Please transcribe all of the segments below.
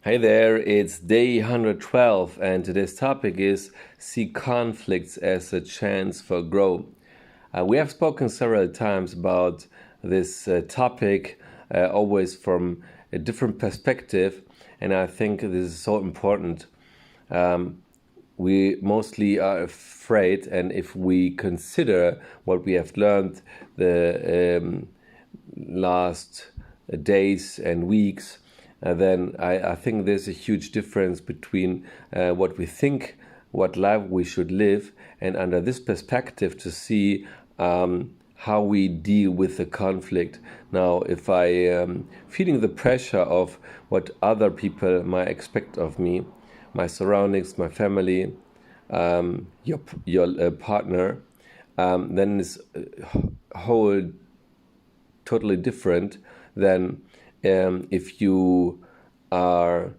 Hey there, it's day 112, and today's topic is see conflicts as a chance for growth. We have spoken several times about this topic, always from a different perspective, and I think this is so important. We mostly are afraid, and if we consider what we have learned the last days and weeks, then I think there's a huge difference between what we think, what life we should live, and under this perspective to see how we deal with the conflict. Now, if I am feeling the pressure of what other people might expect of me, my surroundings, my family, your partner, then it's whole totally different than if you are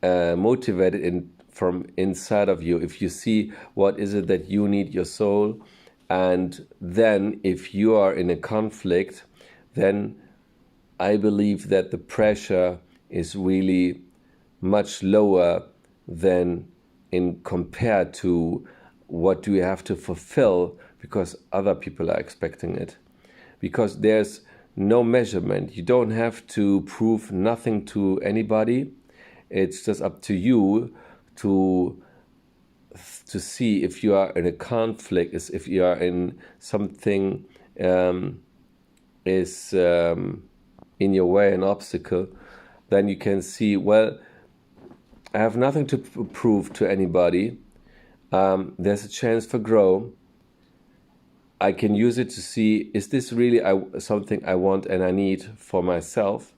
motivated from inside of you, if you see what is it that you need, your soul, and then if you are in a conflict, then I believe that the pressure is really much lower than in compared to what do you have to fulfill because other people are expecting it. Because there's no measurement. You don't have to prove nothing to anybody. It's just up to you to see if you are in a conflict, if you are in something is in your way, an obstacle. Then you can see, well, I have nothing to prove to anybody. There's a chance for growth. I can use it to see, is this really something I want and I need for myself?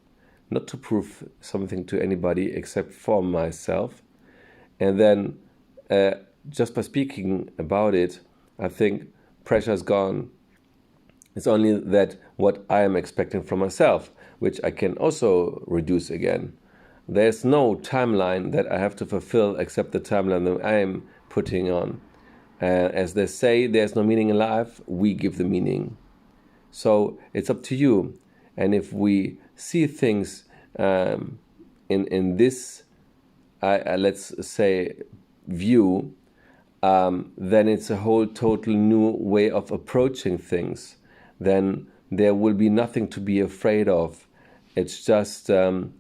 Not to prove something to anybody except for myself. And then just by speaking about it, I think pressure's gone. It's only that what I am expecting from myself, which I can also reduce again. There's no timeline that I have to fulfill except the timeline that I am putting on. As they say, there's no meaning in life, we give the meaning. So it's up to you. And if we see things in this, let's say, view, then it's a whole total new way of approaching things. Then there will be nothing to be afraid of. It's just our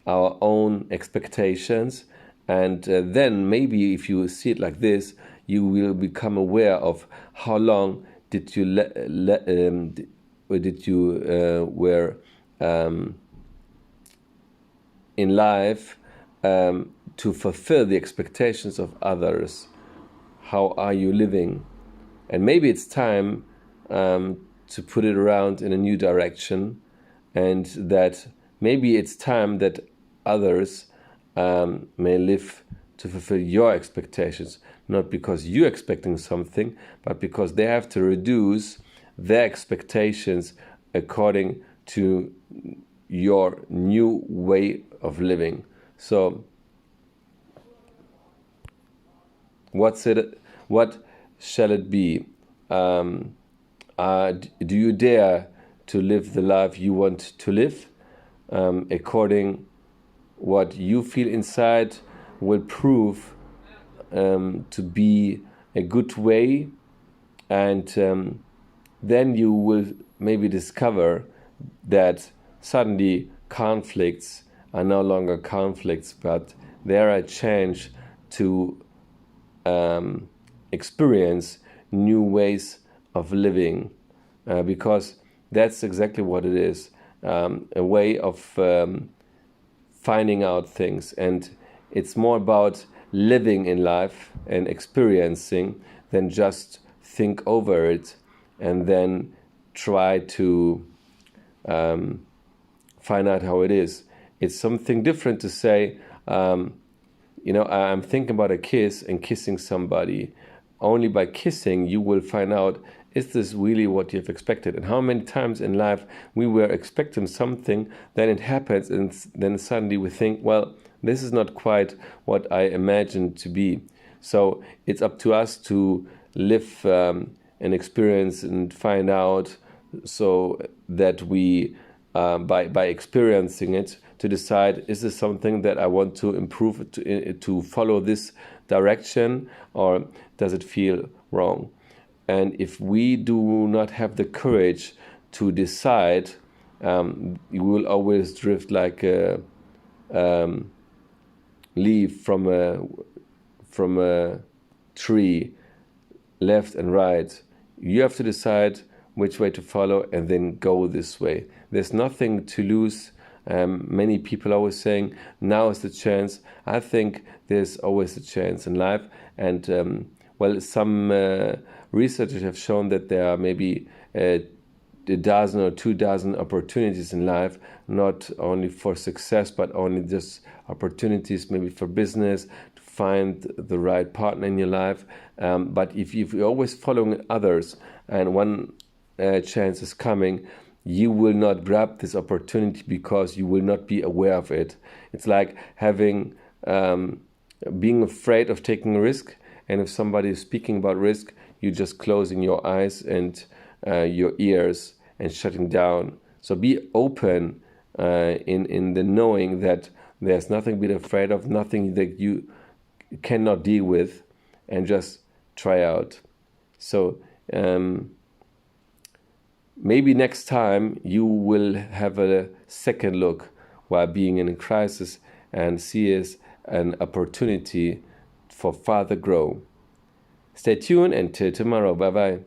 own expectations. And then maybe if you see it like this, you will become aware of how long did you were in life to fulfill the expectations of others. How are you living? And maybe it's time to put it around in a new direction, and that maybe it's time that others may live to fulfill your expectations, not because you're expecting something, but because they have to reduce their expectations according to your new way of living. So what shall it be? Do you dare to live the life you want to live according what you feel inside will prove to be a good way, and then you will maybe discover that suddenly conflicts are no longer conflicts, but they are a chance to experience new ways of living, because that's exactly what it is, a way of finding out things. And it's more about living in life and experiencing than just think over it and then try to find out how it is. It's something different to say, I'm thinking about a kiss and kissing somebody. Only by kissing you will find out, is this really what you've expected? And how many times in life we were expecting something, then it happens, and then suddenly we think, well, this is not quite what I imagined to be. So it's up to us to live an experience and find out, so that we, by experiencing it, to decide, is this something that I want to improve, to follow this direction, or does it feel wrong? And if we do not have the courage to decide, you will always drift like a leaf from a tree, left and right. You have to decide which way to follow and then go this way. There's nothing to lose. Many people are always saying, now is the chance. I think there's always a chance in life. And some researchers have shown that there are maybe a dozen or 2 dozen opportunities in life, not only for success, but only just opportunities maybe for business, to find the right partner in your life. But if you're always following others and one chance is coming, you will not grab this opportunity because you will not be aware of it. It's like having being afraid of taking a risk, and if somebody is speaking about risk, you're just closing your eyes and your ears and shutting down. So be open in the knowing that there's nothing to be afraid of, nothing that you cannot deal with, and just try out. So maybe next time you will have a second look while being in a crisis and see it as an opportunity for further growth. Stay tuned until tomorrow. Bye bye.